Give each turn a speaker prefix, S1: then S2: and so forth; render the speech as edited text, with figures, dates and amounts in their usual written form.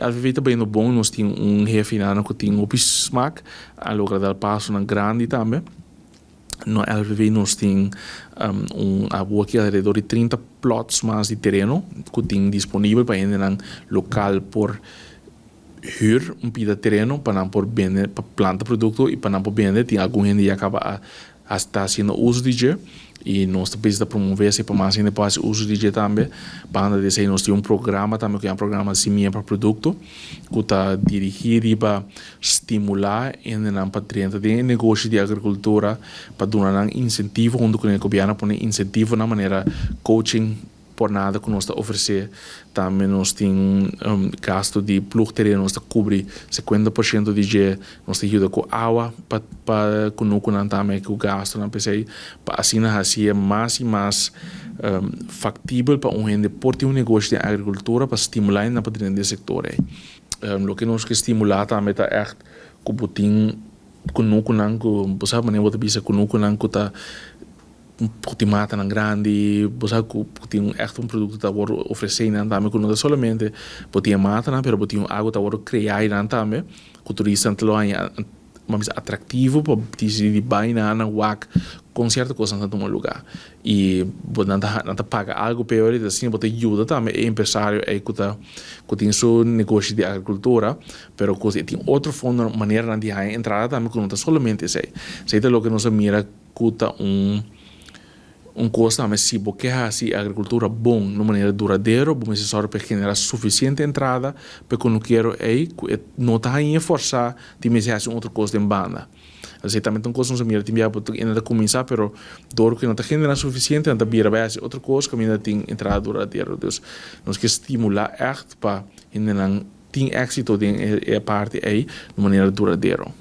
S1: LVV também no bom, nós temos refinado que tem o smack, a logra del passo na grande também. No LVV nós temos a boa aqui ao redor de 30 plots mais de terreno que tem disponível para ainda no local por huur de terreno para não por vender para planta produto e para não por vender tem algum gente que acaba a estar fazendo uso de e nós estamos a promover esse para mais ainda para uso de também para dizer nós temos programa também que é programa semente para produto que está dirigido para estimular ainda para dentro de negócio de agricultura para dar incentivo onde o governo põe incentivo na maneira coaching por nada que nós está oferecer também nós temos gasto de plug terreno nós está cobre 50% de que nós ajuda com água para que não também que o gasto na PC para assim assim mais e mais factível para gente por ter negócio de agricultura para estimular na para dentro do setor o que nós que estimular também tá echt que botin que não você maneira outra bisa que não tá porque mata na grande, você tem echt produto que está oferecendo também que não é somente porque mata, mas porque algo está criar também, que o turista não é mais atrativo para decidir bem na WAC com certa coisa em um lugar e não paga algo pior e assim você ajuda também é empresário que tem seu negócio de agricultura, pero que tem outra forma maneira de entrar também que não é somente sei é o que nós mira que tá coisa mas se você assim agricultura bom de maneira duradoura você só para generar suficiente entrada para que não quero não está em forçar de me fazer outra coisa em banda assim também tem coisas que ainda começar pero dor que não está generando suficiente ainda vira outra coisa que ainda tem entrada duradoura então nós que estimular echt para ainda tem êxito de parte aí de maneira duradoura